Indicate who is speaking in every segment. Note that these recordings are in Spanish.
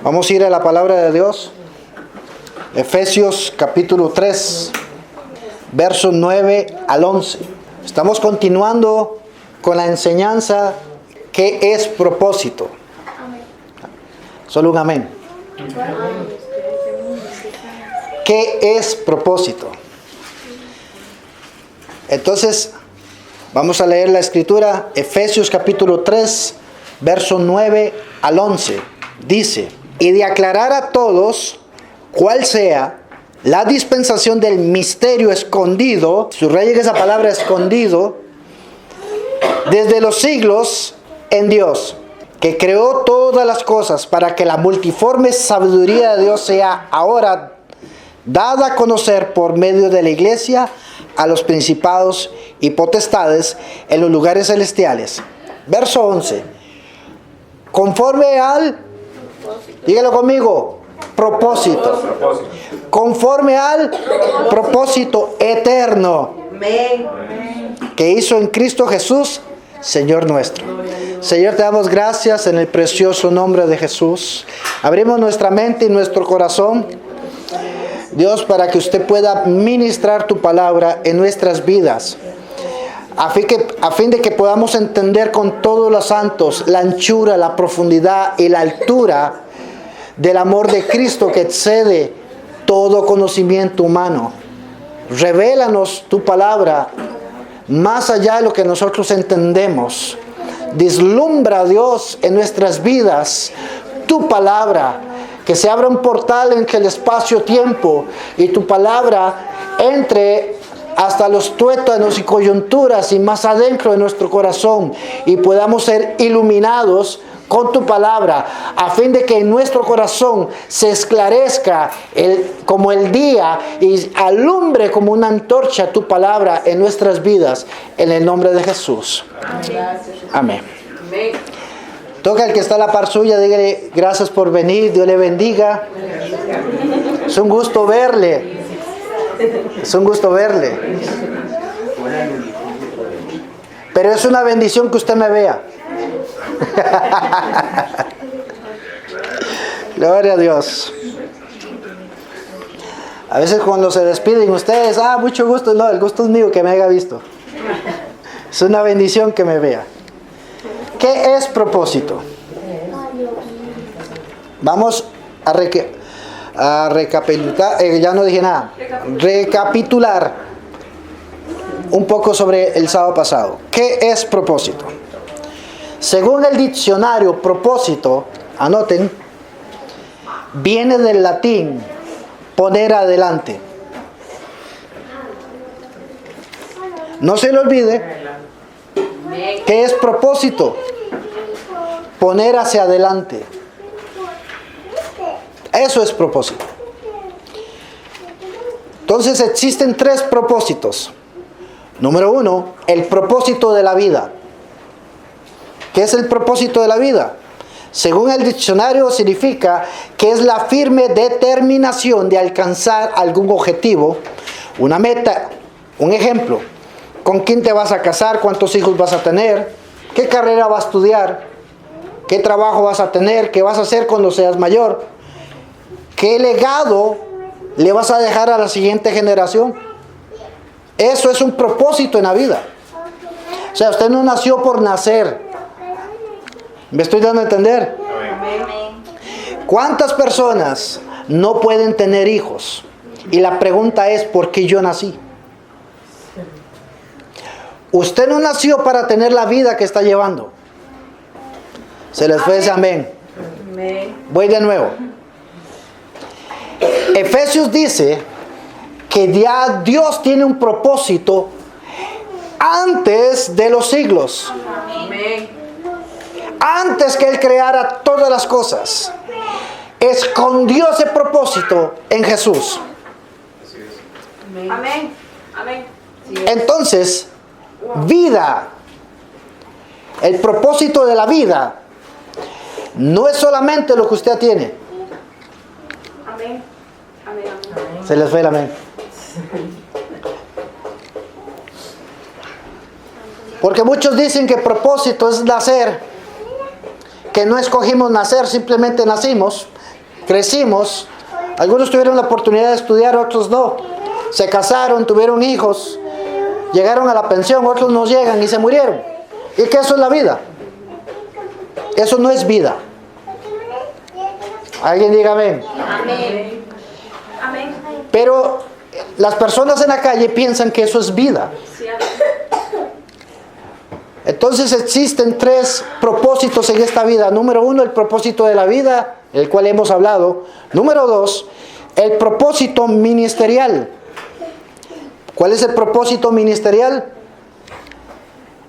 Speaker 1: Vamos a ir a la palabra de Dios. Efesios capítulo 3, versos 9 al 11. Estamos continuando con la enseñanza ¿qué es propósito? Solo un amén. ¿Qué es propósito? Entonces, vamos a leer la escritura. Efesios capítulo 3, verso 9 al 11. Dice: y de aclarar a todos cuál sea la dispensación del misterio escondido, subrayen esa palabra escondido, desde los siglos en Dios, que creó todas las cosas para que la multiforme sabiduría de Dios sea ahora dada a conocer por medio de la iglesia a los principados y potestades en los lugares celestiales. Verso 11. Conforme al, dígalo conmigo, propósito. Conforme al propósito eterno que hizo en Cristo Jesús, Señor nuestro. Señor, te damos gracias en el precioso nombre de Jesús. Abrimos nuestra mente y nuestro corazón, Dios, para que usted pueda ministrar tu palabra en nuestras vidas, a fin de que podamos entender con todos los santos la anchura, la profundidad y la altura del amor de Cristo que excede todo conocimiento humano. Revélanos tu palabra más allá de lo que nosotros entendemos. Vislumbra, Dios, en nuestras vidas tu palabra, que se abra un portal entre el espacio-tiempo y tu palabra entre hasta los tuétanos y coyunturas y más adentro de nuestro corazón, y podamos ser iluminados con tu palabra, a fin de que en nuestro corazón se esclarezca como el día y alumbre como una antorcha tu palabra en nuestras vidas, en el nombre de Jesús. Amén. Toca al que está a la par suya, dígale: gracias por venir, Dios le bendiga. Es un gusto verle. Es un gusto verle. Pero es una bendición que usted me vea. Gloria a Dios. A veces cuando se despiden ustedes, mucho gusto. No, el gusto es mío que me haya visto. Es una bendición que me vea. ¿Qué es propósito? Vamos a recapitular, ya no dije nada. Recapitular un poco sobre el sábado pasado. ¿Qué es propósito? Según el diccionario, propósito, anoten, viene del latín poner adelante. No se le olvide, ¿qué es propósito? Poner hacia adelante. Eso es propósito. Entonces existen tres propósitos. Número 1, el propósito de la vida. ¿Qué es el propósito de la vida? Según el diccionario, significa que es la firme determinación de alcanzar algún objetivo, una meta. Un ejemplo: ¿con quién te vas a casar? ¿Cuántos hijos vas a tener? ¿Qué carrera vas a estudiar? ¿Qué trabajo vas a tener? ¿Qué vas a hacer cuando seas mayor? ¿Qué legado le vas a dejar a la siguiente generación? Eso es un propósito en la vida. O sea, usted no nació por nacer. ¿Me estoy dando a entender? ¿Cuántas personas no pueden tener hijos? Y la pregunta es: ¿por qué yo nací? Usted no nació para tener la vida que está llevando. Se les fue ese amén. Voy de nuevo. Efesios dice que ya Dios tiene un propósito antes de los siglos. Antes que Él creara todas las cosas, escondió ese propósito en Jesús.
Speaker 2: Amén. Amén.
Speaker 1: Entonces, vida, el propósito de la vida, no es solamente lo que usted tiene.
Speaker 2: Amén. Amén. Amén.
Speaker 1: Se les fue el amén. Porque muchos dicen que propósito es nacer, que no escogimos nacer, simplemente nacimos, crecimos. Algunos tuvieron la oportunidad de estudiar, otros no. Se casaron, tuvieron hijos, llegaron a la pensión, otros no llegan y se murieron. ¿Y qué eso es la vida? Eso no es vida. Alguien diga amén.
Speaker 2: Amén. Amén.
Speaker 1: Pero las personas en la calle piensan que eso es vida.
Speaker 2: Sí, amén.
Speaker 1: Entonces existen 3 propósitos en esta vida. Número 1, el propósito de la vida, el cual hemos hablado. Número 2, el propósito ministerial. ¿Cuál es el propósito ministerial?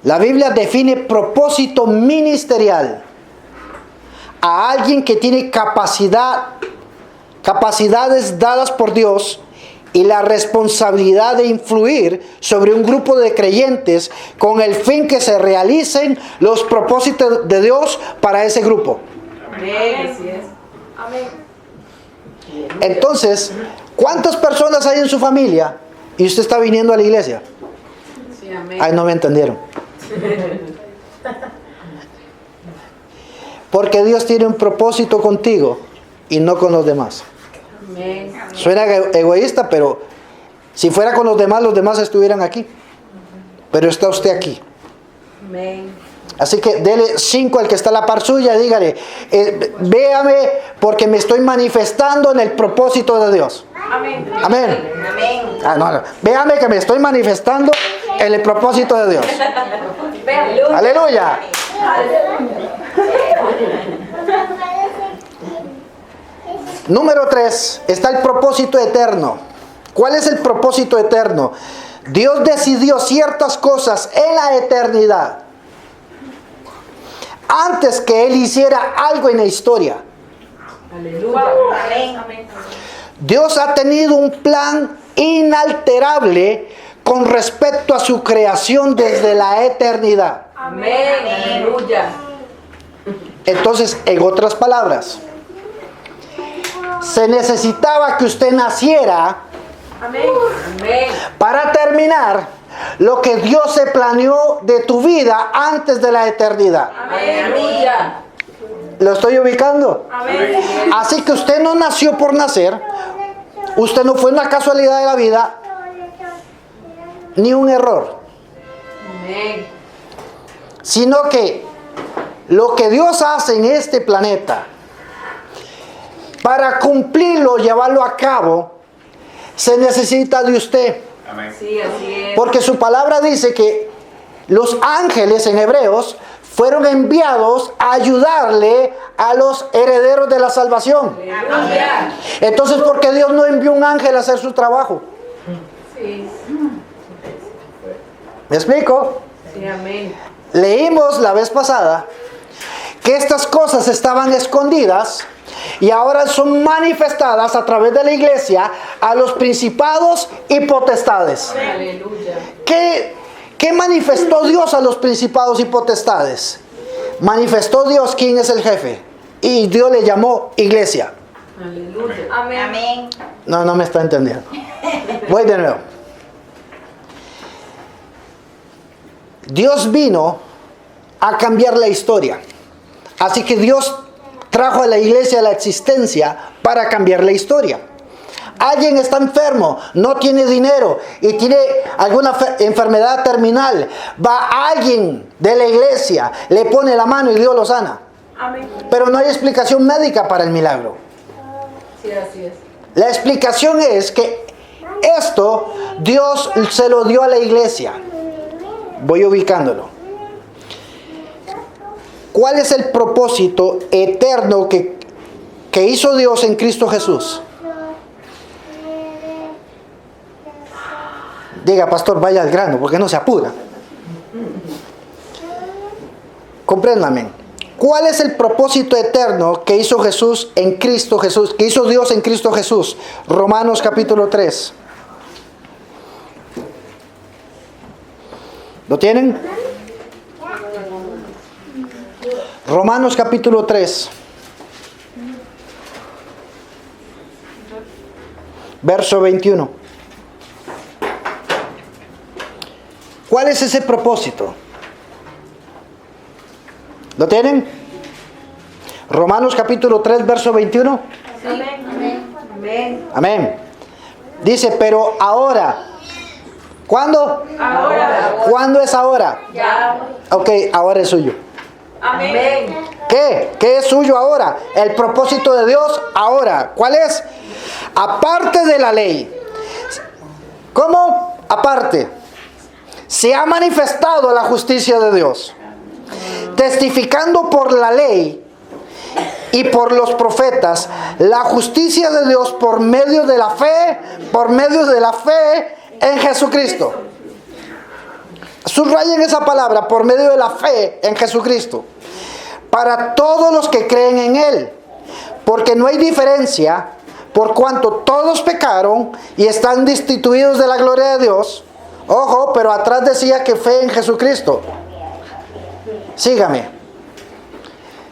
Speaker 1: La Biblia define propósito ministerial a alguien que tiene capacidades dadas por Dios y la responsabilidad de influir sobre un grupo de creyentes con el fin que se realicen los propósitos de Dios para ese grupo.
Speaker 2: Amén. Así es. Amén.
Speaker 1: Entonces, ¿cuántas personas hay en su familia y usted está viniendo a la iglesia?
Speaker 2: Sí, amén.
Speaker 1: Ay, no me entendieron. Porque Dios tiene un propósito contigo y no con los demás.
Speaker 2: Amén.
Speaker 1: Suena egoísta, pero si fuera con los demás estuvieran aquí. Pero está usted aquí.
Speaker 2: Amén.
Speaker 1: Así que dele 5 al que está a la par suya, dígale, véame porque me estoy manifestando en el propósito de Dios.
Speaker 2: Amén.
Speaker 1: Amén.
Speaker 2: Amén.
Speaker 1: No. Véame que me estoy manifestando en el propósito de Dios.
Speaker 2: Aleluya.
Speaker 1: Aleluya. Número 3, está el propósito eterno. ¿Cuál es el propósito eterno? Dios decidió ciertas cosas en la eternidad antes que Él hiciera algo en la historia.
Speaker 2: Aleluya. Amén. Amén.
Speaker 1: Dios ha tenido un plan inalterable con respecto a su creación desde la eternidad.
Speaker 2: Amén. Aleluya.
Speaker 1: Entonces, en otras palabras, se necesitaba que usted naciera
Speaker 2: Amén. Amén.
Speaker 1: para terminar lo que Dios se planeó de tu vida antes de la eternidad.
Speaker 2: Amén. Aleluya.
Speaker 1: ¿Lo estoy ubicando?
Speaker 2: Amén.
Speaker 1: Así que usted no nació por nacer, usted no fue una casualidad de la vida, ni un error,
Speaker 2: Amén.
Speaker 1: sino que lo que Dios hace en este planeta, para cumplirlo, llevarlo a cabo, se necesita de usted.
Speaker 2: Sí, así es.
Speaker 1: Porque su palabra dice que los ángeles en Hebreos fueron enviados a ayudarle a los herederos de la salvación.
Speaker 2: Aleluya.
Speaker 1: Entonces, ¿por qué Dios no envió un ángel a hacer su trabajo?
Speaker 2: Sí.
Speaker 1: ¿Me explico?
Speaker 2: Sí, amén.
Speaker 1: Leímos la vez pasada que estas cosas estaban escondidas y ahora son manifestadas a través de la iglesia a los principados y potestades.
Speaker 2: Aleluya.
Speaker 1: ¿Qué manifestó Dios a los principados y potestades? Manifestó Dios quién es el jefe y Dios le llamó iglesia.
Speaker 2: Aleluya. Amén.
Speaker 1: No me está entendiendo. Voy de nuevo. Dios vino a cambiar la historia. Así que Dios trajo a la iglesia a la existencia para cambiar la historia. Alguien está enfermo, no tiene dinero y tiene alguna enfermedad terminal. Va alguien de la iglesia, le pone la mano y Dios lo sana.
Speaker 2: Amén.
Speaker 1: Pero no hay explicación médica para el milagro.
Speaker 2: Sí, así es.
Speaker 1: La explicación es que esto Dios se lo dio a la iglesia. Voy ubicándolo. ¿Cuál es el propósito eterno que hizo Dios en Cristo Jesús? Diga, pastor, vaya al grano, porque no se apura. Compréndame. ¿Cuál es el propósito eterno que hizo Jesús en Cristo Jesús? Que hizo Dios en Cristo Jesús. Romanos capítulo 3. ¿Lo tienen? Romanos capítulo 3. Verso 21. ¿Cuál es ese propósito? ¿Lo tienen? Romanos capítulo 3, verso 21.
Speaker 2: Amén.
Speaker 1: Amén. Dice, pero ahora. ¿Cuándo?
Speaker 2: Ahora.
Speaker 1: ¿Cuándo es ahora?
Speaker 2: Ya.
Speaker 1: Ok, ahora es suyo.
Speaker 2: Amén.
Speaker 1: ¿Qué? ¿Qué es suyo ahora? El propósito de Dios ahora. ¿Cuál es? Aparte de la ley. ¿Cómo? Aparte. Se ha manifestado la justicia de Dios, testificando por la ley y por los profetas la justicia de Dios por medio de la fe en Jesucristo. Subrayen esa palabra, por medio de la fe en Jesucristo, para todos los que creen en Él, porque no hay diferencia, por cuanto todos pecaron y están destituidos de la gloria de Dios. Ojo, pero atrás decía que fe en Jesucristo. Sígame.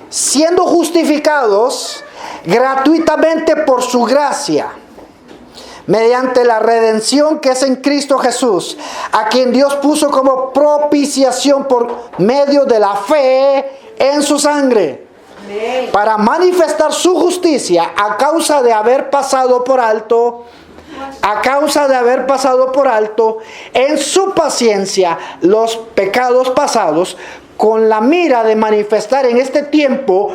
Speaker 1: Siendo justificados gratuitamente por su gracia, mediante la redención que es en Cristo Jesús, a quien Dios puso como propiciación por medio de la fe en su sangre, para manifestar su justicia a causa de haber pasado por alto en su paciencia los pecados pasados, con la mira de manifestar en este tiempo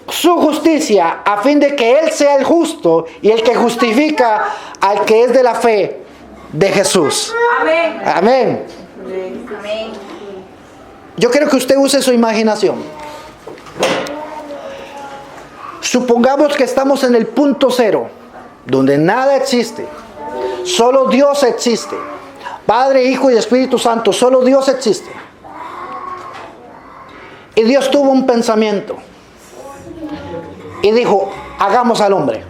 Speaker 1: su justicia, a fin de que Él sea el justo y el que justifica al que es de la fe de Jesús.
Speaker 2: Amén.
Speaker 1: Amén.
Speaker 2: Amén.
Speaker 1: Yo quiero que usted use su imaginación. Supongamos que estamos en el punto cero, donde nada existe. Solo Dios existe. Padre, Hijo y Espíritu Santo, solo Dios existe. Y Dios tuvo un pensamiento. Y dijo, hagamos al hombre.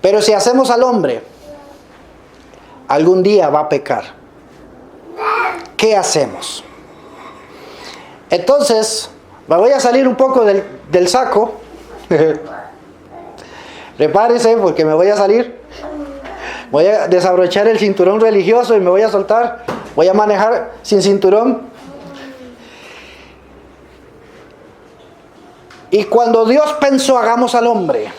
Speaker 1: Pero si hacemos al hombre, algún día va a pecar. ¿Qué hacemos? Entonces, me voy a salir un poco del saco. Prepárese porque me voy a salir. Voy a desabrochar el cinturón religioso y me voy a soltar. Voy a manejar sin cinturón. Y cuando Dios pensó, hagamos al hombre,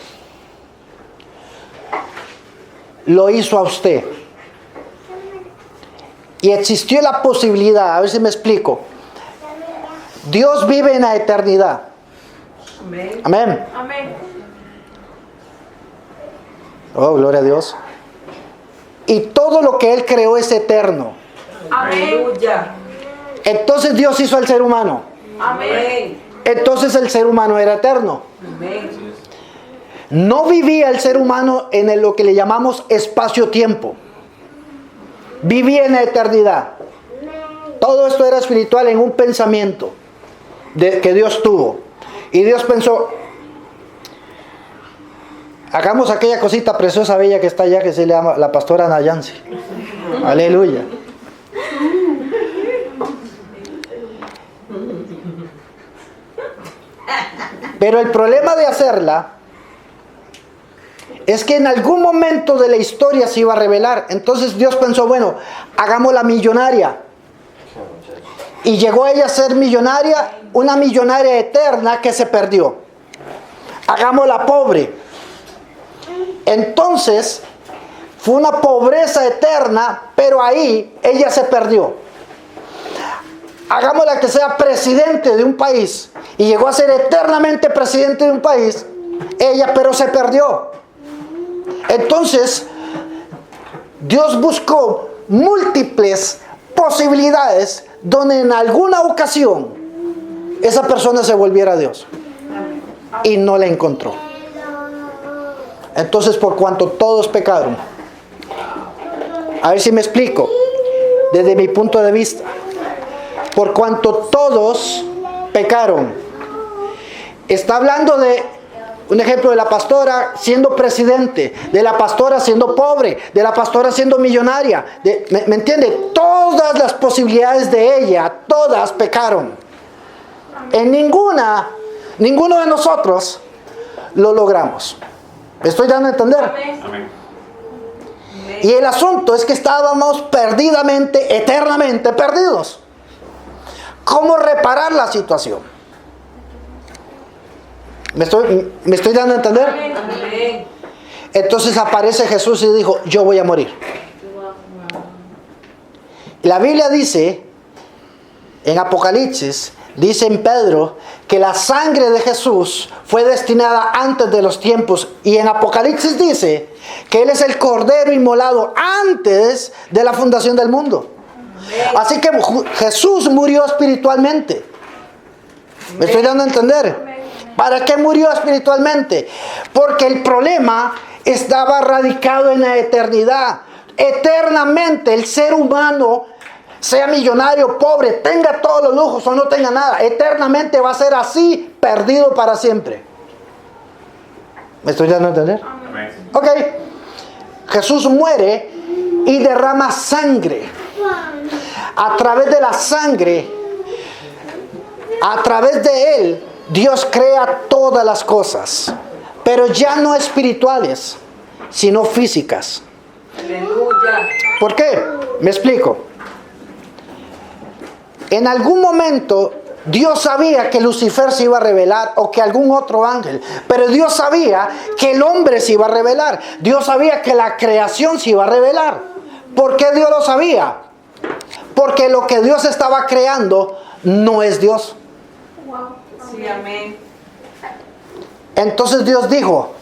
Speaker 1: lo hizo a usted. Y existió la posibilidad, a ver si me explico. Dios vive en la eternidad.
Speaker 2: Amén.
Speaker 1: Amén.
Speaker 2: Amén.
Speaker 1: Oh, gloria a Dios. Y todo lo que Él creó es eterno.
Speaker 2: Amén.
Speaker 1: Entonces Dios hizo al ser humano.
Speaker 2: Amén.
Speaker 1: Entonces el ser humano era eterno.
Speaker 2: Amén.
Speaker 1: No vivía el ser humano en lo que le llamamos espacio-tiempo. Vivía en la eternidad. Todo esto era espiritual en un pensamiento que Dios tuvo. Y Dios pensó, hagamos aquella cosita preciosa, bella que está allá, que se le llama la pastora Nayansi. Aleluya. Pero el problema de hacerla es que en algún momento de la historia se iba a revelar. Entonces Dios pensó, bueno, hagámosla millonaria. Y llegó ella a ser millonaria, una millonaria eterna que se perdió. Hagámosla pobre. Entonces, fue una pobreza eterna, pero ahí ella se perdió. Hagámosla que sea presidente de un país. Y llegó a ser eternamente presidente de un país. Ella, pero se perdió. Entonces, Dios buscó múltiples posibilidades donde en alguna ocasión esa persona se volviera a Dios. Y no la encontró. Entonces, por cuanto todos pecaron, a ver si me explico, desde mi punto de vista, por cuanto todos pecaron, está hablando de un ejemplo de la pastora siendo presidente, de la pastora siendo pobre, de la pastora siendo millonaria, ¿me entiende? Todas las posibilidades de ella, todas pecaron. En ninguno de nosotros lo logramos. ¿Me estoy dando a entender?
Speaker 2: Amén.
Speaker 1: Y el asunto es que estábamos perdidamente, eternamente perdidos. cómo reparar la situación. ¿Me estoy dando a entender?
Speaker 2: Amén.
Speaker 1: Entonces aparece Jesús y dijo, yo voy a morir. La Biblia dice, en Apocalipsis, dice en Pedro, que la sangre de Jesús fue destinada antes de los tiempos. Y en Apocalipsis dice que Él es el Cordero inmolado antes de la fundación del mundo. Así que Jesús murió espiritualmente. ¿Me estoy dando a entender? ¿Para qué murió espiritualmente? Porque el problema estaba radicado en la eternidad. Eternamente el ser humano, sea millonario, pobre, tenga todos los lujos o no tenga nada, eternamente va a ser así, perdido para siempre. ¿Me estoy dando a entender? Ok. Jesús muere y derrama sangre. A través de la sangre, a través de Él, Dios crea todas las cosas, pero ya no espirituales, sino físicas.
Speaker 2: Aleluya.
Speaker 1: ¿Por qué? Me explico. En algún momento Dios sabía que Lucifer se iba a revelar o que algún otro ángel, pero Dios sabía que el hombre se iba a revelar. Dios sabía que la creación se iba a revelar. ¿Por qué Dios lo sabía? Porque lo que Dios estaba creando no es Dios.
Speaker 2: Sí, amén.
Speaker 1: Entonces Dios dijo,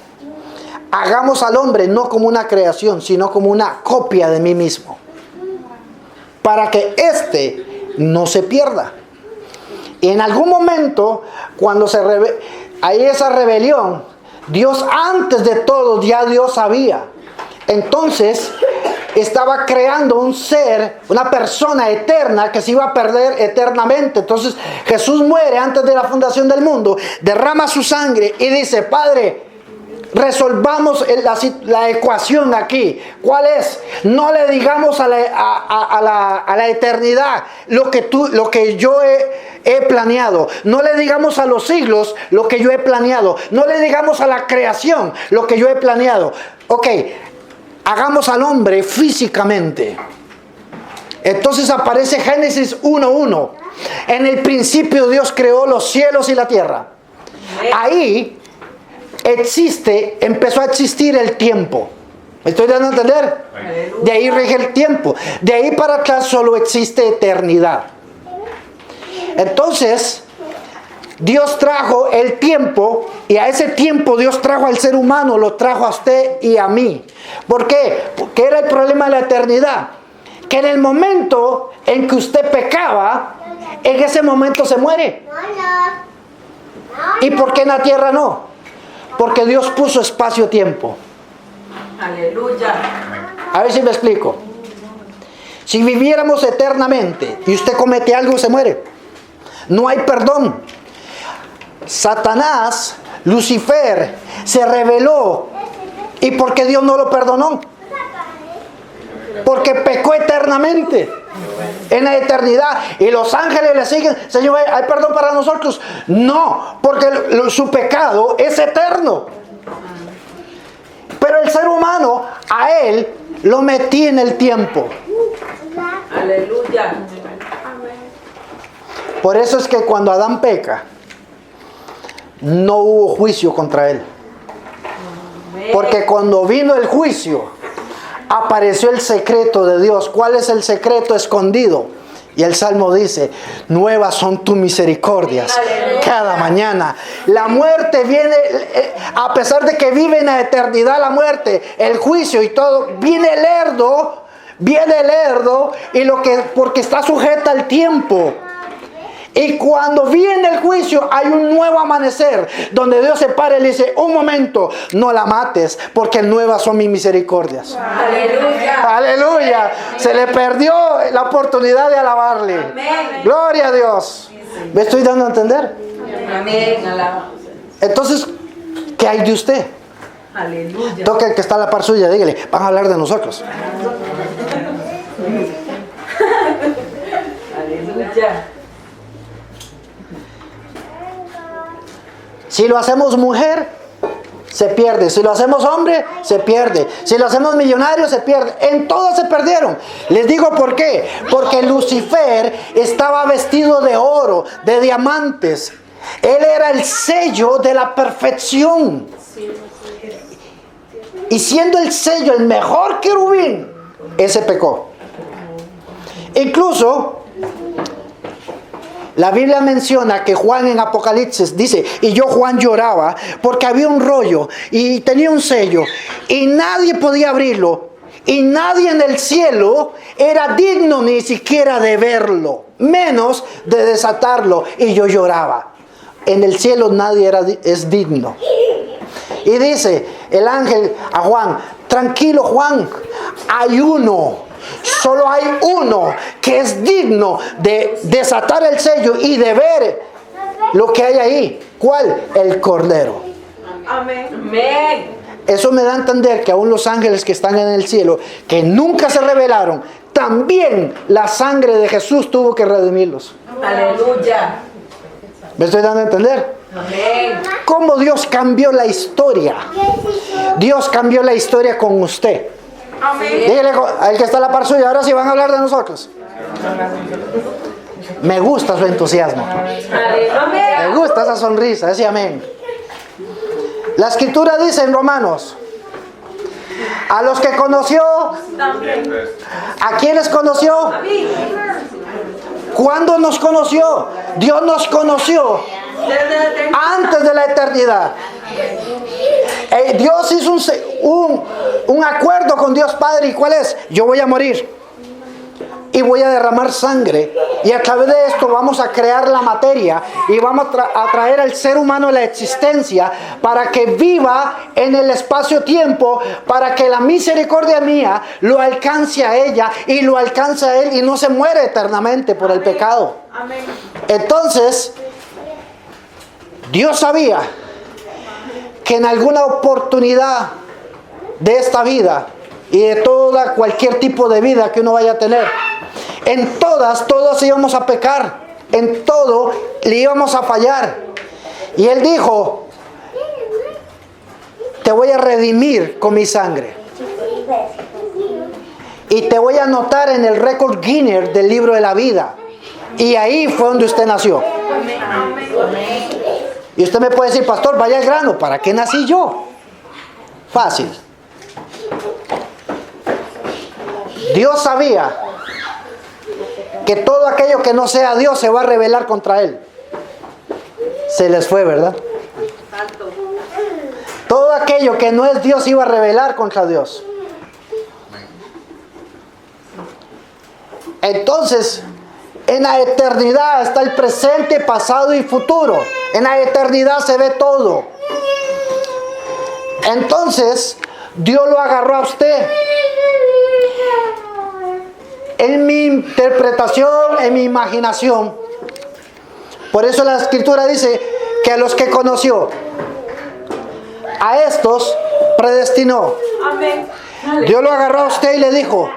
Speaker 1: hagamos al hombre no como una creación, sino como una copia de mí mismo, para que éste no se pierda. Y en algún momento, cuando hay esa rebelión, Dios antes de todo, ya Dios sabía. Entonces, estaba creando un ser, una persona eterna que se iba a perder eternamente. Entonces, Jesús muere antes de la fundación del mundo, derrama su sangre y dice, Padre, resolvamos la ecuación aquí. ¿Cuál es? No le digamos a la eternidad lo que yo he planeado. No le digamos a los siglos lo que yo he planeado. No le digamos a la creación lo que yo he planeado. Ok, hagamos al hombre físicamente. Entonces aparece Génesis 1:1. En el principio Dios creó los cielos y la tierra. Ahí empezó a existir el tiempo. ¿Me estoy dando a entender? De ahí rige el tiempo. De ahí para atrás solo existe eternidad. Entonces, Dios trajo el tiempo y a ese tiempo Dios trajo al ser humano, lo trajo a usted y a mí. ¿Por qué? Porque era el problema de la eternidad. Que en el momento en que usted pecaba, en ese momento se muere. ¿Y por qué en la tierra no? Porque Dios puso espacio-tiempo.
Speaker 2: Aleluya.
Speaker 1: A ver si me explico. Si viviéramos eternamente y usted comete algo, se muere. No hay perdón. Satanás, Lucifer, se rebeló. ¿Y por qué Dios no lo perdonó? Porque pecó eternamente. En la eternidad. Y los ángeles le siguen. Señor, ¿hay perdón para nosotros? No, porque su pecado es eterno. Pero el ser humano, a él lo metí en el tiempo.
Speaker 2: Aleluya.
Speaker 1: Por eso es que cuando Adán peca, no hubo juicio contra él. Porque cuando vino el juicio, apareció el secreto de Dios. ¿Cuál es el secreto escondido? Y el Salmo dice, nuevas son tus misericordias cada mañana. La muerte viene, a pesar de que vive en la eternidad la muerte, el juicio y todo, viene el herdo, y porque está sujeta al tiempo. Y cuando viene el juicio hay un nuevo amanecer donde Dios se para y le dice, un momento, no la mates porque nuevas son mis misericordias.
Speaker 2: Aleluya.
Speaker 1: Aleluya. Se le perdió la oportunidad de alabarle.
Speaker 2: Amén.
Speaker 1: Gloria a Dios. ¿Me estoy dando a entender?
Speaker 2: Amén. Alaba.
Speaker 1: Entonces, ¿qué hay de usted?
Speaker 2: Aleluya.
Speaker 1: Toque el que está a la par suya, dígale, van a hablar de nosotros.
Speaker 2: Aleluya.
Speaker 1: Si lo hacemos mujer, se pierde. Si lo hacemos hombre, se pierde. Si lo hacemos millonario, se pierde. En todo se perdieron. Les digo por qué. Porque Lucifer estaba vestido de oro, de diamantes. Él era el sello de la perfección. Y siendo el sello el mejor querubín, ese pecó. Incluso la Biblia menciona que Juan en Apocalipsis dice, y yo Juan lloraba porque había un rollo y tenía un sello y nadie podía abrirlo y nadie en el cielo era digno ni siquiera de verlo, menos de desatarlo, y yo lloraba. En el cielo nadie es digno. Y dice el ángel a Juan, tranquilo Juan, hay uno. Solo hay uno que es digno de desatar el sello y de ver lo que hay ahí. ¿Cuál? El Cordero.
Speaker 2: Amén. Amén.
Speaker 1: Eso me da a entender que aún los ángeles que están en el cielo, que nunca se rebelaron, también la sangre de Jesús tuvo que redimirlos.
Speaker 2: Aleluya.
Speaker 1: ¿Me estoy dando a entender?
Speaker 2: Amén.
Speaker 1: ¿Cómo Dios cambió la historia? Dios cambió la historia con usted.
Speaker 2: Amén.
Speaker 1: Dígale al que está a la par suya, ahora sí van a hablar de nosotros. Me gusta su entusiasmo.
Speaker 2: Aleluya.
Speaker 1: Me gusta esa sonrisa, ese amén. La escritura dice en Romanos, a los que conoció, ¿a quiénes conoció? ¿Cuándo nos conoció? Dios nos conoció antes de la eternidad. Dios hizo un acuerdo con Dios Padre. ¿Y cuál es? Yo voy a morir y voy a derramar sangre, y a través de esto vamos a crear la materia y vamos a traer al ser humano a la existencia para que viva en el espacio-tiempo, para que la misericordia mía lo alcance a ella y lo alcance a él y no se muere eternamente por el pecado. Entonces Dios sabía que en alguna oportunidad de esta vida y de cualquier tipo de vida que uno vaya a tener, en todos íbamos a pecar, en todo le íbamos a fallar. Y Él dijo, te voy a redimir con mi sangre y te voy a anotar en el récord Guinness del libro de la vida. Y ahí fue donde usted nació. Y usted me puede decir, pastor, vaya al grano, ¿para qué nací yo? Fácil. Dios sabía que todo aquello que no sea Dios se va a rebelar contra Él. Se les fue, ¿verdad? Todo aquello que no es Dios iba a rebelar contra Dios. Entonces, en la eternidad está el presente, pasado y futuro. En la eternidad se ve todo. Entonces, Dios lo agarró a usted. En mi interpretación, en mi imaginación. Por eso la escritura dice que a los que conoció, a estos predestinó.
Speaker 2: Amén.
Speaker 1: Dios lo agarró a usted y le dijo,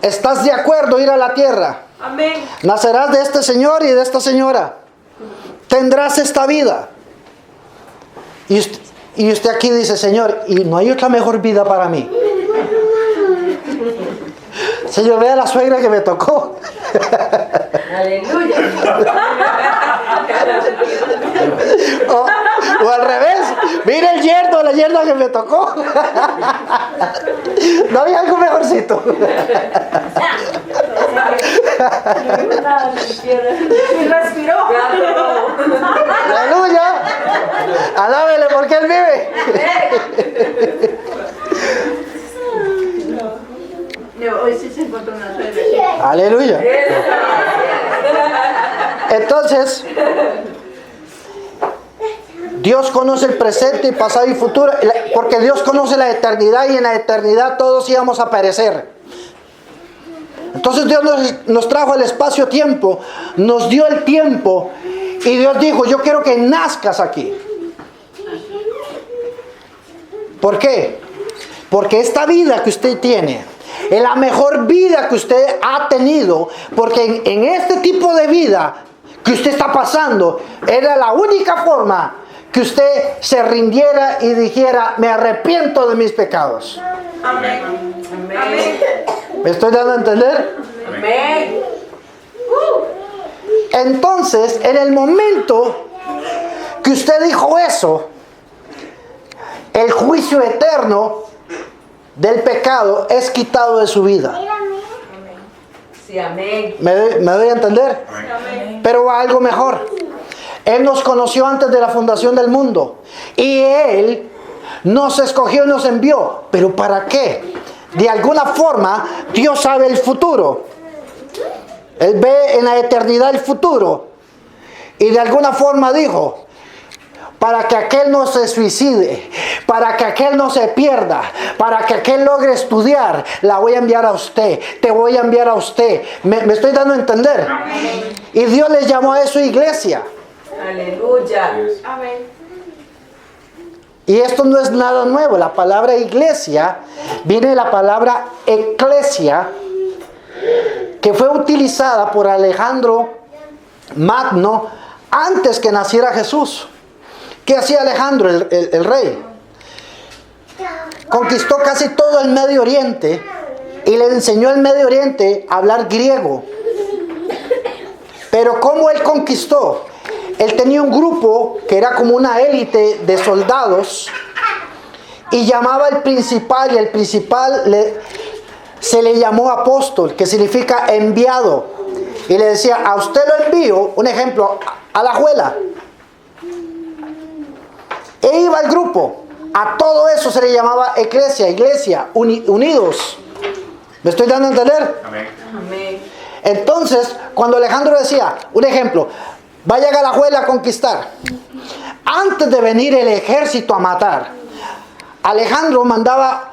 Speaker 1: ¿estás de acuerdo ir a la tierra?
Speaker 2: Amén.
Speaker 1: Nacerás de este señor y de esta señora. Tendrás esta vida. Y usted aquí dice, Señor, ¿y no hay otra mejor vida para mí? Señor, vea la suegra que me tocó.
Speaker 2: Aleluya.
Speaker 1: O al revés, mire el yerno, la yerna que me tocó. No había algo mejorcito.
Speaker 2: Y respiró.
Speaker 1: Aleluya. Alábele porque Él vive.
Speaker 2: Hoy sí se encontró una suegra.
Speaker 1: Aleluya. Entonces, Dios conoce el presente, pasado y futuro, porque Dios conoce la eternidad y en la eternidad todos íbamos a perecer. Entonces Dios nos trajo el espacio-tiempo, nos dio el tiempo y Dios dijo, yo quiero que nazcas aquí. ¿Por qué? Porque esta vida que usted tiene es la mejor vida que usted ha tenido, porque en este tipo de vida que usted está pasando, era la única forma que usted se rindiera y dijera, me arrepiento de mis pecados.
Speaker 2: Amén. Amén.
Speaker 1: ¿Me estoy dando a entender?
Speaker 2: Amén.
Speaker 1: Entonces, en el momento que usted dijo eso, el juicio eterno del pecado es quitado de su vida.
Speaker 2: Sí, amén.
Speaker 1: ¿Me doy a entender?
Speaker 2: Amén.
Speaker 1: Pero va algo mejor. Él nos conoció antes de la fundación del mundo. Y Él nos escogió y nos envió. ¿Pero para qué? De alguna forma, Dios sabe el futuro. Él ve en la eternidad el futuro. Y de alguna forma dijo, para que aquel no se suicide, para que aquel no se pierda, para que aquel logre estudiar, la voy a enviar a usted, te voy a enviar a usted. ¿Me estoy dando a entender?
Speaker 2: Amén.
Speaker 1: Y Dios les llamó a eso iglesia.
Speaker 2: Aleluya. Amén.
Speaker 1: Y esto no es nada nuevo. La palabra iglesia viene de la palabra eclesia, que fue utilizada por Alejandro Magno antes que naciera Jesús. ¿Qué hacía Alejandro, el rey? Conquistó casi todo el Medio Oriente y le enseñó al Medio Oriente a hablar griego. Pero ¿cómo él conquistó? Él tenía un grupo que era como una élite de soldados y llamaba al principal, y el principal se le llamó apóstol, que significa enviado. Y le decía, a usted lo envío, un ejemplo, a la juela. E iba al grupo. A todo eso se le llamaba iglesia, unidos. ¿Me estoy dando a entender?
Speaker 3: Amén.
Speaker 2: Amén.
Speaker 1: Entonces, cuando Alejandro decía, un ejemplo, vayan a la juela a conquistar. Antes de venir el ejército a matar, Alejandro mandaba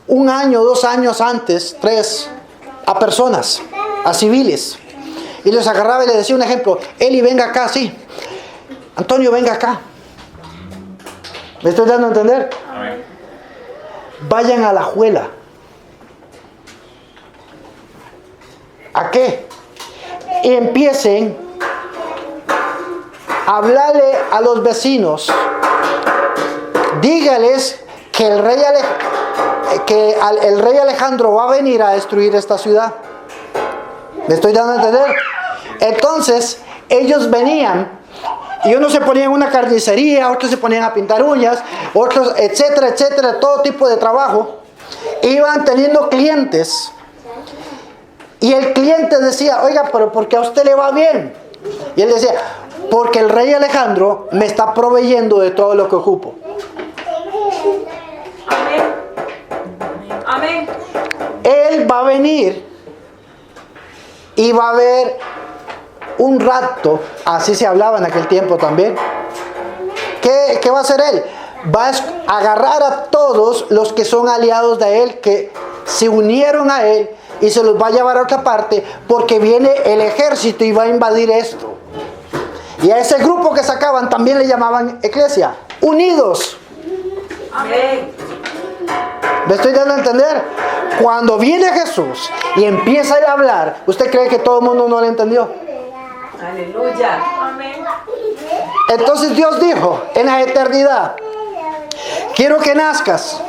Speaker 1: 1 año, 2 años antes, 3, a personas, a civiles. Y los agarraba y les decía un ejemplo, Eli, venga acá, sí. Antonio, venga acá. ¿Me estoy dando a entender?
Speaker 3: Amén.
Speaker 1: Vayan a la juela. ¿A qué? Y empiecen a hablarle a los vecinos. Dígales que el rey Alejandro va a venir a destruir esta ciudad. ¿Me estoy dando a entender? Entonces, ellos venían y unos se ponían en una carnicería, otros se ponían a pintar uñas, otros, etcétera, etcétera, todo tipo de trabajo. Iban teniendo clientes. Y el cliente decía, oiga, pero ¿por qué a usted le va bien? Y él decía, porque el rey Alejandro me está proveyendo de todo lo que ocupo.
Speaker 2: Amén. Amén.
Speaker 1: Él va a venir y va a haber un rapto, así se hablaba en aquel tiempo también. ¿Qué va a hacer él? Va a agarrar a todos los que son aliados de él, que se unieron a él, y se los va a llevar a otra parte, porque viene el ejército y va a invadir esto. Y a ese grupo que sacaban también le llamaban iglesia, unidos.
Speaker 2: Amén.
Speaker 1: ¿Me estoy dando a entender? Cuando viene Jesús y empieza a hablar, ¿usted cree que todo el mundo no le entendió?
Speaker 2: Aleluya. Amén.
Speaker 1: Entonces Dios dijo en la eternidad, quiero que nazcas.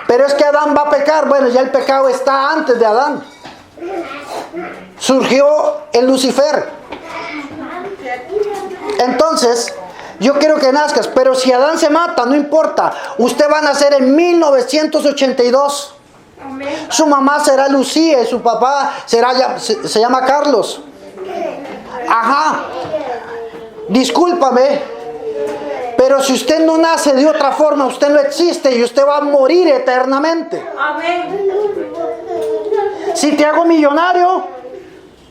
Speaker 1: Pero es que Adán va a pecar. Bueno, ya el pecado está antes de Adán. Surgió en Lucifer. Entonces, yo quiero que nazcas, pero si Adán se mata, no importa. Usted va a nacer en 1982.
Speaker 2: Amén.
Speaker 1: Su mamá será Lucía y su papá se llama Carlos. Ajá. Discúlpame, pero si usted no nace de otra forma, usted no existe y usted va a morir eternamente.
Speaker 2: Amén.
Speaker 1: Si te hago millonario,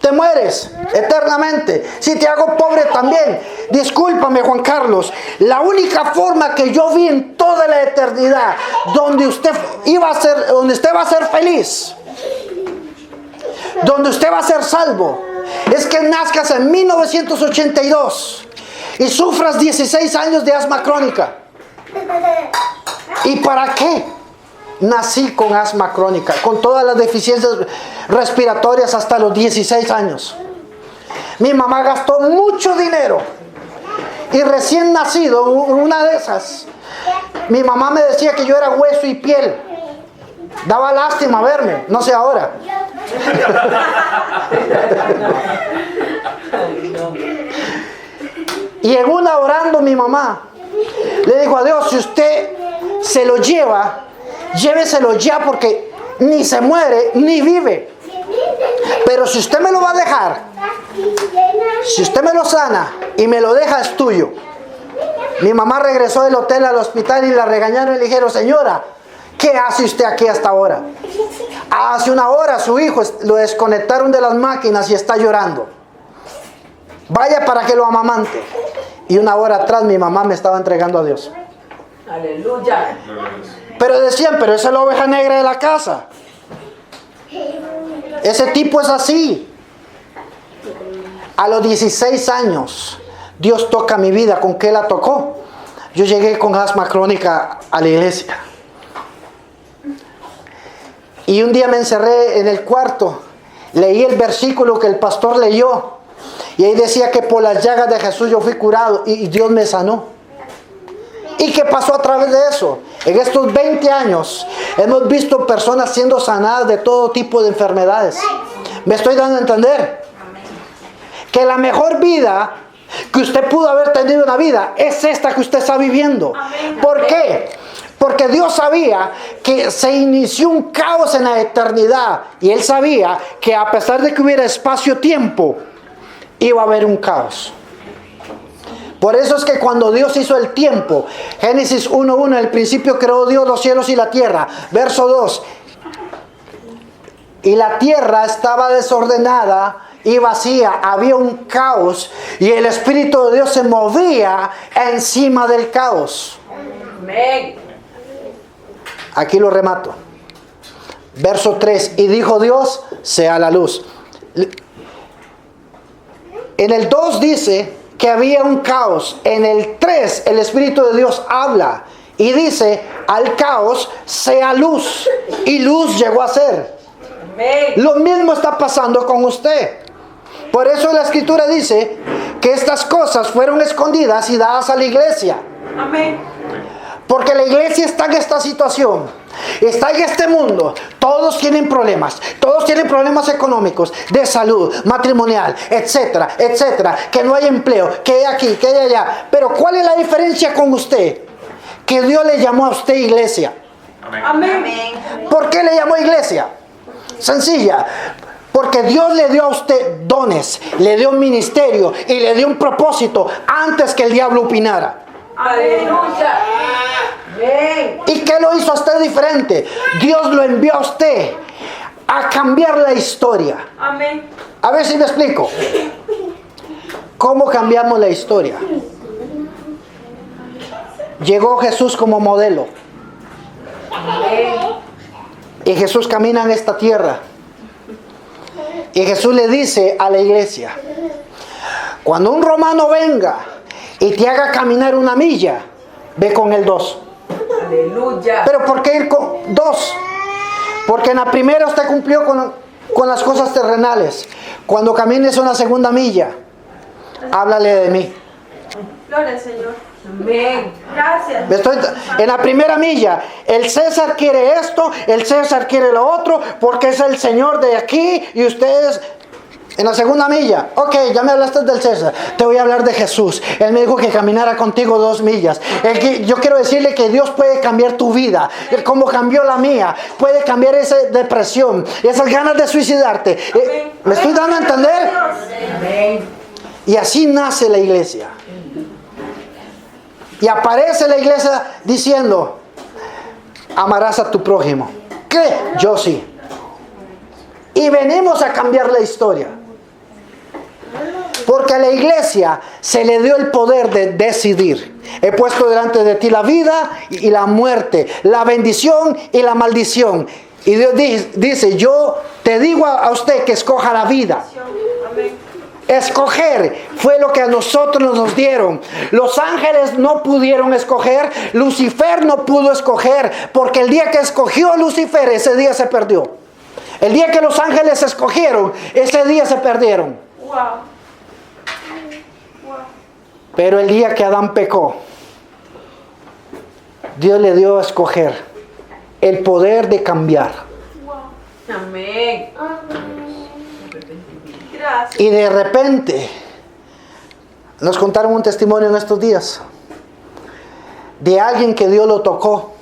Speaker 1: te mueres eternamente. Si te hago pobre también. Discúlpame, Juan Carlos. La única forma que yo vi en toda la eternidad donde usted va a ser feliz, donde usted va a ser salvo, es que nazcas en 1982 y sufras 16 años de asma crónica. ¿Y para qué? Nací con asma crónica, con todas las deficiencias respiratorias hasta los 16 años. Mi mamá gastó mucho dinero Y recién nacido, una de esas, mi mamá me decía que yo era hueso y piel. Daba lástima verme, no sé ahora. Y en una orando mi mamá, le dijo a Dios, si usted se lo lleva, lléveselo ya porque ni se muere ni vive. Pero si usted me lo va a dejar, si usted me lo sana y me lo deja, es tuyo. Mi mamá regresó del hotel al hospital y la regañaron y le dijeron, señora, ¿qué hace usted aquí hasta ahora? Hace una hora su hijo lo desconectaron de las máquinas y está llorando. Vaya para que lo amamante. Y una hora atrás mi mamá me estaba entregando a Dios.
Speaker 2: Aleluya.
Speaker 1: Pero decían, pero esa es la oveja negra de la casa. Ese tipo es así. A los 16 años, Dios toca mi vida. ¿Con qué la tocó? Yo llegué con asma crónica a la iglesia. Y un día me encerré en el cuarto. Leí el versículo que el pastor leyó. Y ahí decía que por las llagas de Jesús yo fui curado y Dios me sanó. ¿Y qué pasó a través de eso? En estos 20 años hemos visto personas siendo sanadas de todo tipo de enfermedades. ¿Me estoy dando a entender? Que la mejor vida que usted pudo haber tenido en la vida es esta que usted está viviendo. ¿Por qué? Porque Dios sabía que se inició un caos en la eternidad. Y Él sabía que a pesar de que hubiera espacio-tiempo, iba a haber un caos. Por eso es que cuando Dios hizo el tiempo, Génesis 1:1, en el principio creó Dios los cielos y la tierra. Verso 2. Y la tierra estaba desordenada y vacía, había un caos y el Espíritu de Dios se movía encima del caos.
Speaker 2: Amén.
Speaker 1: Aquí lo remato. Verso 3. Y dijo Dios, sea la luz. En el 2 dice que había un caos. En el 3 el Espíritu de Dios habla y dice al caos sea luz. Y luz llegó a ser.
Speaker 2: Amén.
Speaker 1: Lo mismo está pasando con usted. Por eso la Escritura dice que estas cosas fueron escondidas y dadas a la iglesia.
Speaker 2: Amén.
Speaker 1: Porque la iglesia está en esta situación, está en este mundo. Todos tienen problemas económicos, de salud, matrimonial, etcétera, etcétera. Que no hay empleo, que hay aquí, que hay allá. Pero ¿cuál es la diferencia con usted? Que Dios le llamó a usted iglesia.
Speaker 2: Amén.
Speaker 1: ¿Por qué le llamó iglesia? Sencilla. Porque Dios le dio a usted dones, le dio un ministerio y le dio un propósito antes que el diablo opinara.
Speaker 2: Aleluya. Amén.
Speaker 1: ¿Y qué lo hizo a usted diferente? Dios lo envió a usted a cambiar la historia.
Speaker 2: Amén.
Speaker 1: A ver si me explico. ¿Cómo cambiamos la historia? Llegó Jesús como modelo.
Speaker 2: Amén.
Speaker 1: Y Jesús camina en esta tierra. Y Jesús le dice a la iglesia, cuando un romano venga y te haga caminar 1 milla, ve con él 2.
Speaker 2: Aleluya.
Speaker 1: ¿Pero por qué ir con 2? Porque en la primera usted cumplió con las cosas terrenales. Cuando camines 1 segunda milla, háblale de mí.
Speaker 2: Gloria al Señor. Amén. Gracias.
Speaker 1: En la primera milla, el César quiere esto, el César quiere lo otro, porque es el Señor de aquí y ustedes. En la segunda milla, ok, ya me hablaste del César, te voy a hablar de Jesús. Él me dijo que caminara contigo 2 millas. Yo quiero decirle que Dios puede cambiar tu vida, como cambió la mía. Puede cambiar esa depresión, esas ganas de suicidarte. ¿Me estoy dando a entender?
Speaker 2: Amén.
Speaker 1: Y así nace la iglesia. Y aparece la iglesia diciendo, amarás a tu prójimo. ¿Qué? Yo sí. Y venimos a cambiar la historia. Porque a la iglesia se le dio el poder de decidir. He puesto delante de ti la vida y la muerte, la bendición y la maldición. Y Dios dice, yo te digo a usted que escoja la vida.
Speaker 2: Amén.
Speaker 1: Escoger fue lo que a nosotros nos dieron. Los ángeles no pudieron escoger. Lucifer no pudo escoger. Porque el día que escogió Lucifer, ese día se perdió. El día que los ángeles escogieron, ese día se perdieron.
Speaker 2: Wow. Wow.
Speaker 1: Pero el día que Adán pecó, Dios le dio a escoger el poder de cambiar.
Speaker 2: Amén. Gracias.
Speaker 1: Y de repente, nos contaron un testimonio en estos días de alguien que Dios lo tocó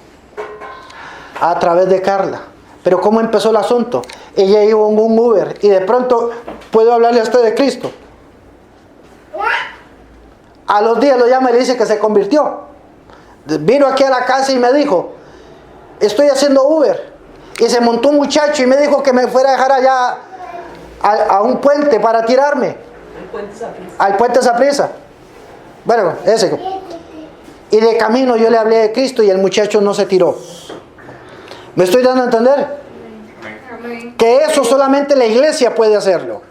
Speaker 1: a través de Carla. Pero ¿cómo empezó el asunto? Ella iba en un Uber y de pronto, ¿puedo hablarle a usted de Cristo? A los días lo llama y le dice que se convirtió. Vino aquí a la casa y me dijo, estoy haciendo Uber. Y se montó un muchacho y me dijo que me fuera a dejar allá a un puente para tirarme. Al puente Saprissa. Bueno, ese. Y de camino yo le hablé de Cristo y el muchacho no se tiró. ¿Me estoy dando a entender? Que eso solamente la iglesia puede hacerlo.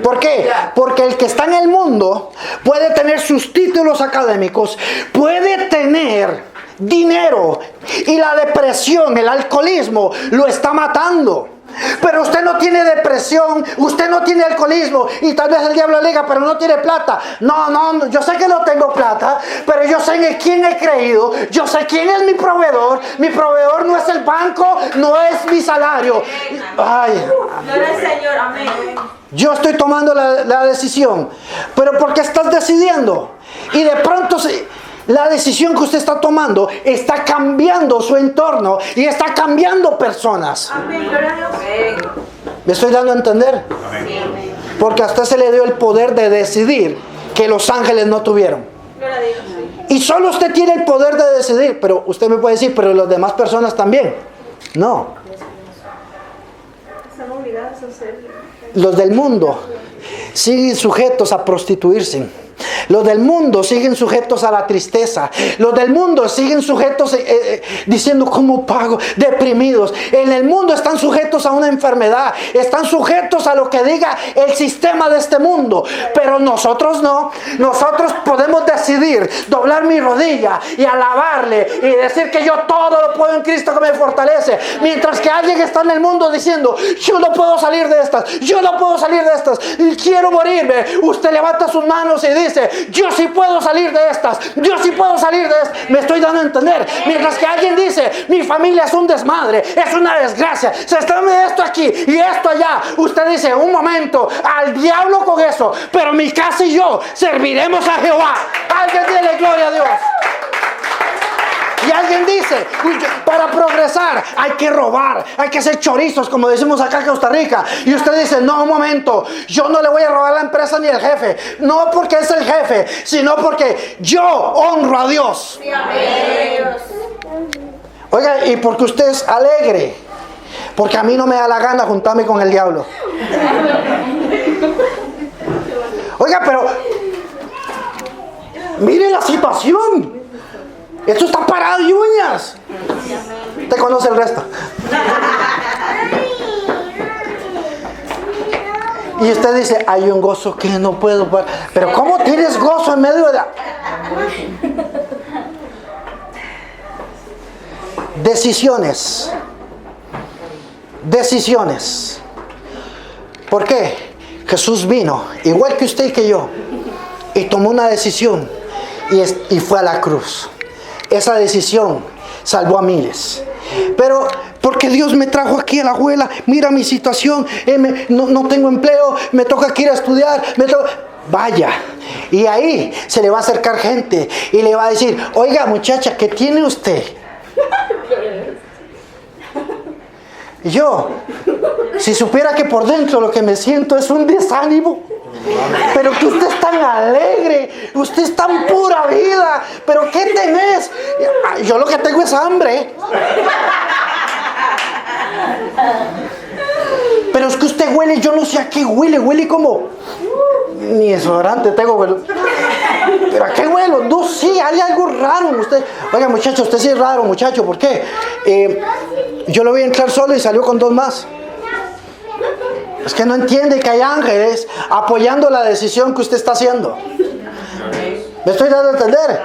Speaker 1: ¿Por qué? Porque el que está en el mundo puede tener sus títulos académicos, puede tener dinero y la depresión, el alcoholismo lo está matando. Pero usted no tiene depresión, usted no tiene alcoholismo y tal vez el diablo le diga, pero no tiene plata. No, yo sé que no tengo plata, pero yo sé en quién he creído, yo sé quién es mi proveedor. Mi proveedor no es el banco, no es mi salario. Ay,
Speaker 2: Gloria al Señor, amén.
Speaker 1: yo estoy tomando la decisión, pero porque estás decidiendo y de pronto la decisión que usted está tomando está cambiando su entorno y está cambiando personas.
Speaker 2: Amén, gloria a Dios.
Speaker 1: ¿Me estoy dando a entender?
Speaker 2: Amén.
Speaker 1: Porque a usted se le dio el poder de decidir que los ángeles no tuvieron.
Speaker 2: Gloria a Dios.
Speaker 1: Y solo usted tiene el poder de decidir, pero usted me puede decir, pero las demás personas también. No.
Speaker 2: Están obligados a hacerlo.
Speaker 1: Los del mundo siguen sujetos a prostituirse. Los del mundo siguen sujetos a la tristeza. Los del mundo siguen sujetos diciendo ¿cómo pago? Deprimidos. En el mundo están sujetos a una enfermedad. Están sujetos a lo que diga el sistema de este mundo. Pero nosotros no. Nosotros podemos decidir doblar mi rodilla y alabarle y decir que yo todo lo puedo en Cristo que me fortalece. Mientras que alguien está en el mundo diciendo yo no puedo salir de estas. Yo no puedo salir de estas. Y quiero morirme. Usted levanta sus manos y dice yo sí puedo salir de estas, yo sí puedo salir de estas. Me estoy dando a entender. Mientras que alguien dice mi familia es un desmadre, es una desgracia, se está de esto aquí y esto allá. Usted dice un momento, al diablo con eso, pero mi casa y yo serviremos a Jehová. Alguien tiene gloria a Dios. Y alguien dice, para progresar hay que robar, hay que hacer chorizos, como decimos acá en Costa Rica. Y usted dice, no, un momento, yo no le voy a robar a la empresa ni al jefe. No porque es el jefe, sino porque yo honro a Dios. Oiga, y porque usted es alegre. Porque a mí no me da la gana juntarme con el diablo. Oiga, pero mire la situación. Esto está parado y uñas. Usted conoce el resto. Y usted dice, hay un gozo que no puedo parar. Pero ¿cómo tienes gozo en medio de la... Decisiones. Decisiones. ¿Por qué? Jesús vino, igual que usted y que yo, y tomó una decisión y fue a la cruz. Esa decisión salvó a miles. Pero porque Dios me trajo aquí a la abuela, mira mi situación, no tengo empleo, me toca que ir a estudiar, vaya. Y ahí se le va a acercar gente y le va a decir, oiga muchacha, ¿qué tiene usted? Y yo, si supiera que por dentro lo que me siento es un desánimo. Pero que usted es tan alegre, usted es tan pura vida. Pero ¿qué tenés? Yo lo que tengo es hambre. Pero es que usted huele, yo no sé a qué huele como... Ni desodorante tengo, pero ¿a qué huelo? No, sí, hay algo raro en usted. Oiga muchacho, usted sí es raro muchacho, ¿por qué? Yo lo vi entrar solo y salió con dos más. Es que no entiende que hay ángeles apoyando la decisión que usted está haciendo. ¿Me estoy dando a entender?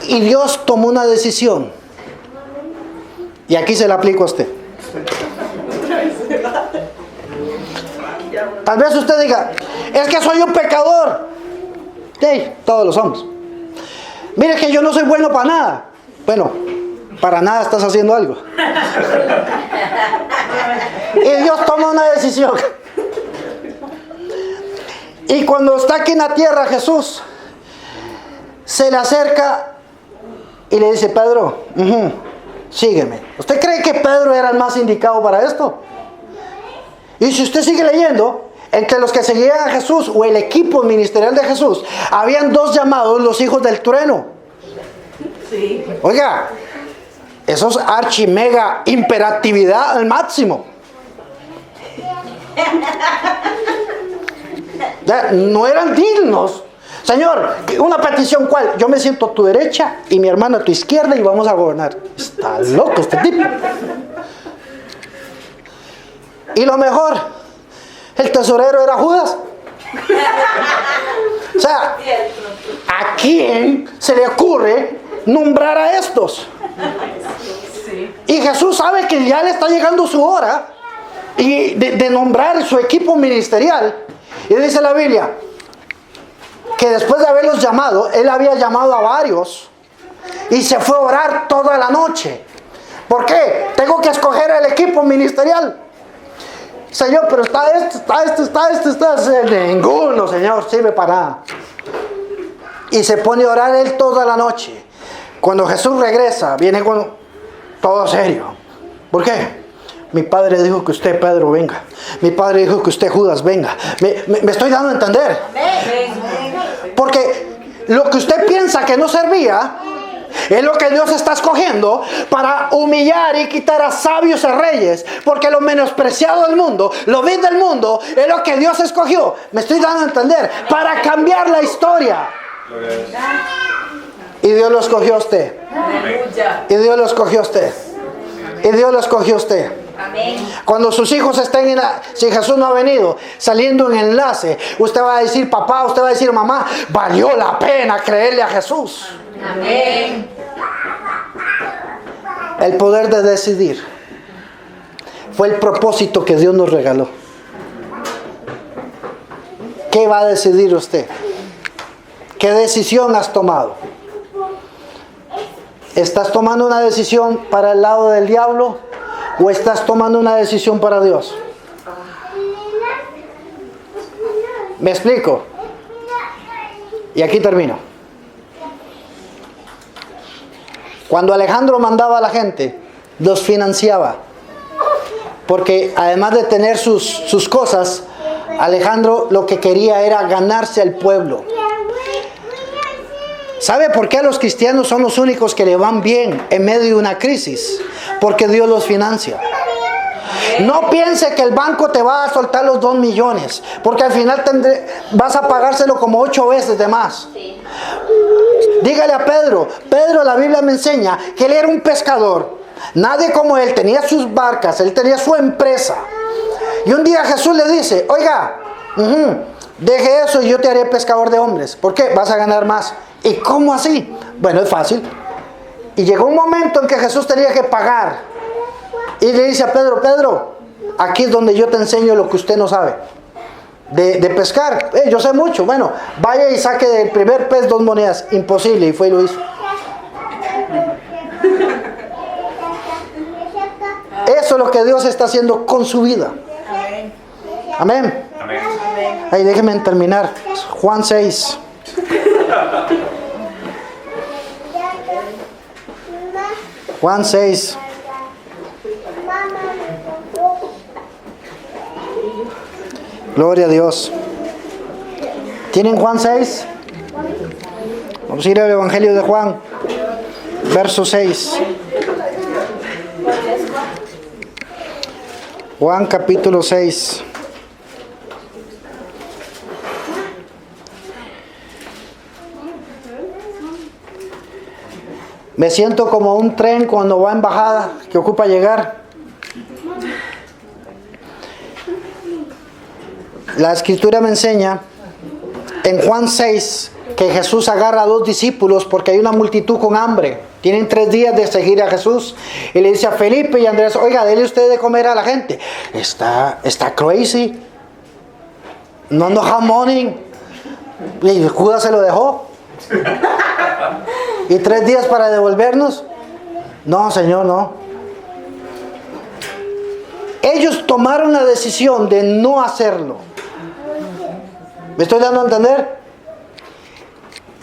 Speaker 1: Y Dios tomó una decisión. Y aquí se la aplico a usted. Tal vez usted diga, es que soy un pecador. Sí, todos lo somos. Mire que yo no soy bueno para nada. Bueno, para nada estás haciendo algo. Y Dios toma una decisión. Y cuando está aquí en la tierra, Jesús se le acerca y le dice: Pedro, sígueme. ¿Usted cree que Pedro era el más indicado para esto? Y si usted sigue leyendo, entre los que seguían a Jesús o el equipo ministerial de Jesús, habían 2 llamados los hijos del trueno.
Speaker 2: Sí.
Speaker 1: Oiga, eso es archimega imperatividad al máximo. Ya, no eran dignos. Señor, una petición, ¿cuál? Yo me siento a tu derecha y mi hermano a tu izquierda y vamos a gobernar. Está loco este tipo. Y lo mejor, el tesorero era Judas. O sea, ¿a quién se le ocurre nombrar a estos? Y Jesús sabe que ya le está llegando su hora y de nombrar su equipo ministerial. Y dice la Biblia que después de haberlos llamado, él había llamado a varios y se fue a orar toda la noche. ¿Por qué? Tengo que escoger el equipo ministerial. Señor, pero está ninguno, Señor, sirve para nada. Y se pone a orar él toda la noche. Cuando Jesús regresa, viene con todo serio. ¿Por qué? Mi padre dijo que usted, Pedro, venga. Mi padre dijo que usted, Judas, venga. Me estoy dando a entender. Porque lo que usted piensa que no servía, es lo que Dios está escogiendo para humillar y quitar a sabios y reyes. Porque lo menospreciado del mundo, lo vil del mundo, es lo que Dios escogió. Me estoy dando a entender. Para cambiar la historia. Y Dios lo escogió a usted. Y Dios lo escogió a usted. Y Dios lo escogió a usted. Cuando sus hijos estén si Jesús no ha venido, saliendo en enlace, usted va a decir papá, usted va a decir mamá, valió la pena creerle a Jesús.
Speaker 2: Amén.
Speaker 1: El poder de decidir fue el propósito que Dios nos regaló. ¿Qué va a decidir usted? ¿Qué decisión has tomado? ¿Estás tomando una decisión para el lado del diablo o estás tomando una decisión para Dios? ¿Me explico? Y aquí termino. Cuando Alejandro mandaba a la gente, los financiaba. Porque además de tener sus cosas, Alejandro lo que quería era ganarse al pueblo. ¿Sabe por qué los cristianos son los únicos que le van bien en medio de una crisis? Porque Dios los financia. No piense que el banco te va a soltar los 2 millones, porque al final vas a pagárselo como 8 veces de más. Dígale a Pedro, la Biblia me enseña que él era un pescador. Nadie como él, tenía sus barcas, él tenía su empresa. Y un día Jesús le dice, oiga, deje eso y yo te haré pescador de hombres. ¿Por qué? Vas a ganar más. ¿Y cómo así? Bueno, es fácil. Y llegó un momento en que Jesús tenía que pagar. Y le dice a Pedro, aquí es donde yo te enseño lo que usted no sabe. De pescar. Yo sé mucho. Bueno, vaya y saque del primer pez 2 monedas. Imposible. Y fue y lo hizo. Eso es lo que Dios está haciendo con su vida. Amén.
Speaker 3: Amén.
Speaker 1: Ahí déjenme terminar. Juan 6. Juan 6. Gloria a Dios. ¿Tienen Juan 6? Vamos a ir al Evangelio de Juan, verso 6. Juan capítulo 6. Me siento como un tren cuando va en bajada que ocupa llegar. La escritura me enseña en Juan 6 que Jesús agarra a 2 discípulos porque hay una multitud con hambre. Tienen 3 días de seguir a Jesús. Y le dice a Felipe y a Andrés, oiga, dele usted de comer a la gente. Está crazy. No ando jamoning. Y Judas se lo dejó. ¿Y 3 días para devolvernos? No, Señor, no. Ellos tomaron la decisión de no hacerlo. ¿Me estoy dando a entender?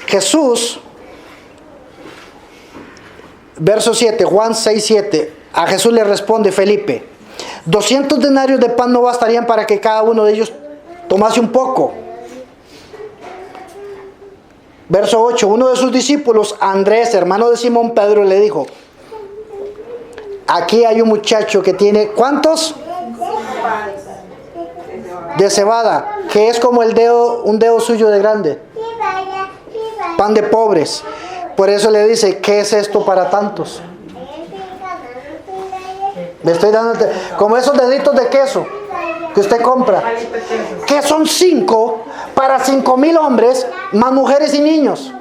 Speaker 1: Jesús, verso 7, Juan 6, 7, a Jesús le responde Felipe: 200 denarios de pan no bastarían para que cada uno de ellos tomase un poco. Verso 8, uno de sus discípulos, Andrés, hermano de Simón Pedro, le dijo: aquí hay un muchacho que tiene, ¿cuántos? De cebada, que es como un dedo suyo de grande. Pan de pobres. Por eso le dice: ¿qué es esto para tantos? Me estoy dando, como esos deditos de queso que usted compra, que son 5 para 5,000 hombres, más mujeres y niños.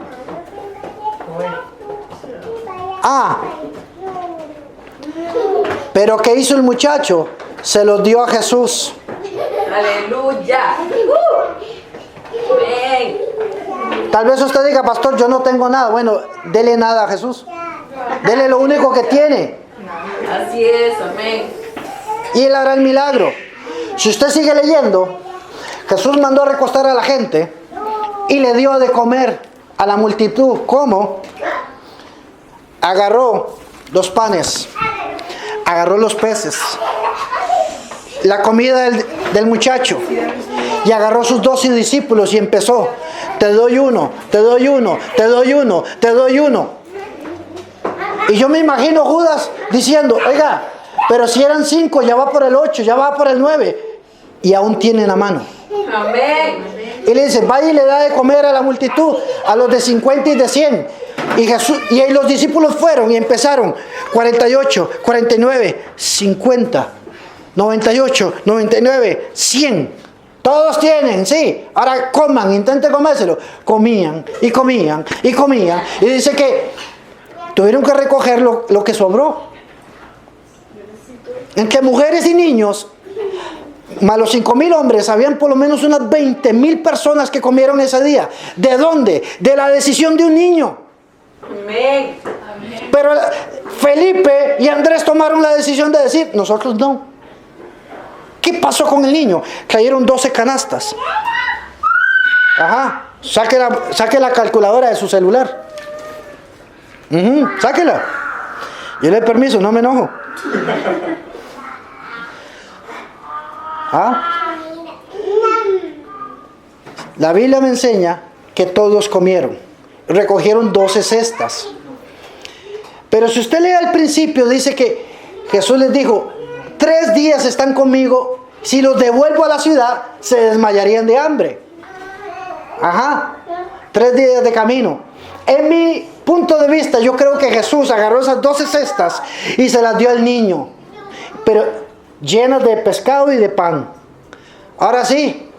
Speaker 1: Pero ¿qué hizo el muchacho? Se los dio a Jesús.
Speaker 2: Aleluya. Amén.
Speaker 1: Tal vez usted diga: pastor, yo no tengo nada. Bueno, dele nada a Jesús. Dele lo único que tiene.
Speaker 2: Así es, amén.
Speaker 1: Y Él hará el milagro. Si usted sigue leyendo, Jesús mandó a recostar a la gente y le dio de comer a la multitud. ¿Cómo? Agarró los panes, agarró los peces, la comida del muchacho, y agarró sus 12 discípulos y empezó: te doy uno, te doy uno, te doy uno, te doy uno. Y yo me imagino Judas diciendo: oiga, pero si eran 5, ya va por el 8, ya va por el 9, y aún tienen a mano.
Speaker 2: Amén.
Speaker 1: Y le dice: vaya y le da de comer a la multitud, a los de 50 y de 100. Y ahí los discípulos fueron y empezaron: 48, 49, 50, 98, 99, 100. Todos tienen, sí. Ahora coman, intenten comérselo. Comían y comían y comían. Y dice que tuvieron que recoger lo que sobró. Entre mujeres y niños, más los 5,000 hombres, habían por lo menos unas 20,000 personas que comieron ese día. ¿De dónde? De la decisión de un niño.
Speaker 2: Amén.
Speaker 1: Pero Felipe y Andrés tomaron la decisión de decir: nosotros no. ¿Qué pasó con el niño? Cayeron 12 canastas. Ajá. Saque la calculadora de su celular. Sáquela. Yo le doy permiso, no me enojo. La Biblia me enseña que todos comieron. Recogieron 12 cestas. Pero si usted lee al principio, dice que Jesús les dijo: 3 días están conmigo, si los devuelvo a la ciudad, se desmayarían de hambre. 3 días de camino. En mi punto de vista, yo creo que Jesús agarró esas 12 cestas y se las dio al niño, pero llenas de pescado y de pan. Ahora sí,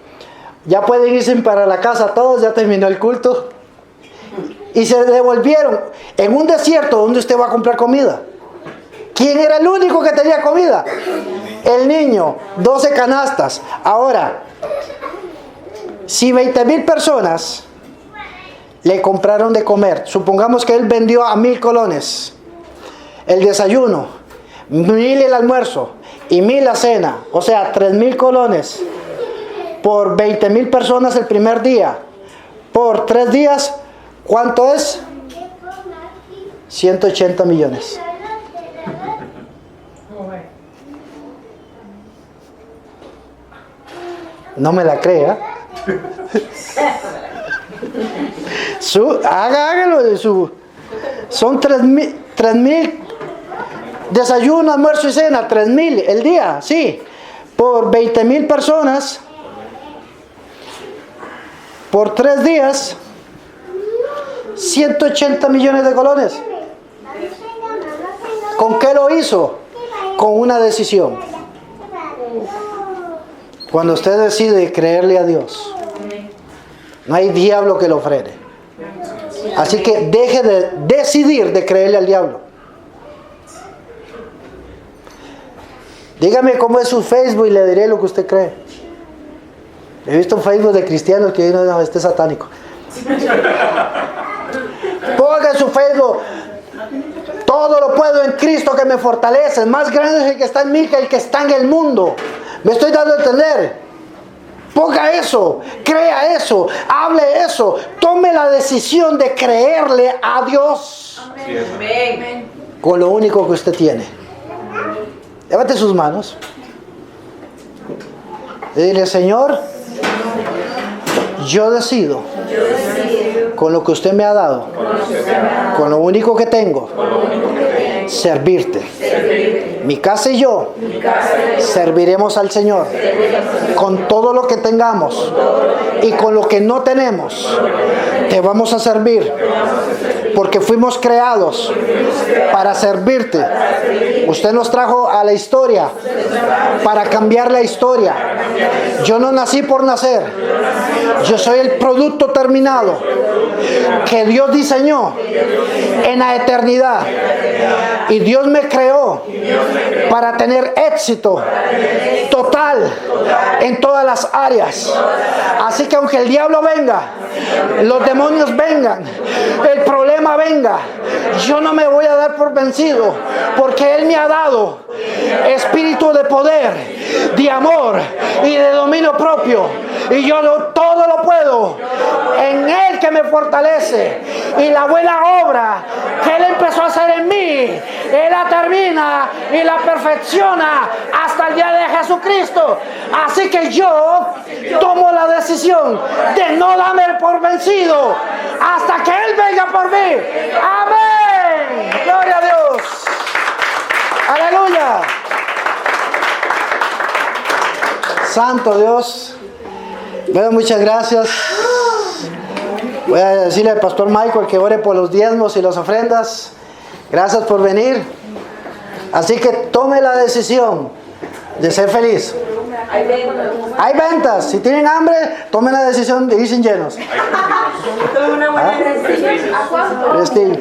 Speaker 1: ya pueden irse para la casa todos, ya terminó el culto. Y se devolvieron en un desierto donde usted va a comprar comida. ¿Quién era el único que tenía comida? El niño, 12 canastas. Ahora, si 20,000 personas le compraron de comer, supongamos que él vendió a 1,000 colones el desayuno, 1,000 el almuerzo y 1,000 la cena, o sea, 3,000 colones por 20,000 personas el primer día, por 3 días, ¿cuánto es? 180 millones. No me la crea. Hágalo. Son 3,000 desayuno, almuerzo y cena. 3,000 el día, sí. Por 20,000 personas. Por 3 días. 180 millones de colones. ¿Con qué lo hizo? Con una decisión. Cuando usted decide creerle a Dios, no hay diablo que lo frene. Así que deje de decidir de creerle al diablo. Dígame cómo es su Facebook y le diré lo que usted cree. He visto un Facebook de cristianos que dicen, no, este es satánico. Ponga en su Facebook, todo lo puedo en Cristo que me fortalece. Más grande es el que está en mí que el que está en el mundo. Me estoy dando a entender. Ponga eso, crea eso, hable eso. Tome la decisión de creerle a Dios.
Speaker 2: Amén.
Speaker 1: Con lo único que usted tiene. Levante sus manos. Y dile, Señor, yo decido con lo que usted me ha dado, con lo único que tengo, servirte. Mi casa y yo serviremos al Señor con todo lo que tengamos y con lo que no tenemos. Te vamos a servir porque fuimos creados para servirte. Usted nos trajo a la historia para cambiar la historia. Yo no nací por nacer. Yo soy el producto terminado que Dios diseñó en la eternidad. Y Dios me creó para tener éxito total en todas las áreas. Así que aunque el diablo venga, los demonios vengan, el problema venga, yo no me voy a dar por vencido, porque Él me ha dado espíritu de poder, de amor y de dominio propio. Y yo todo lo puedo en Él que me fortalece. Y la buena obra que Él empezó a hacer en mí, Él la termina y la perfecciona hasta el día de Jesucristo. Así que yo tomo la decisión de no darme por vencido hasta que Él venga por mí. Amén. Gloria a Dios. Aleluya. Santo Dios. Bueno, muchas gracias. Voy a decirle al pastor Michael que ore por los diezmos y las ofrendas. Gracias por venir. Así que tome la decisión de ser feliz. Hay ventas. Si tienen hambre, tomen la decisión de ir sin llenos.
Speaker 2: Una buena decisión.
Speaker 1: Prestigio.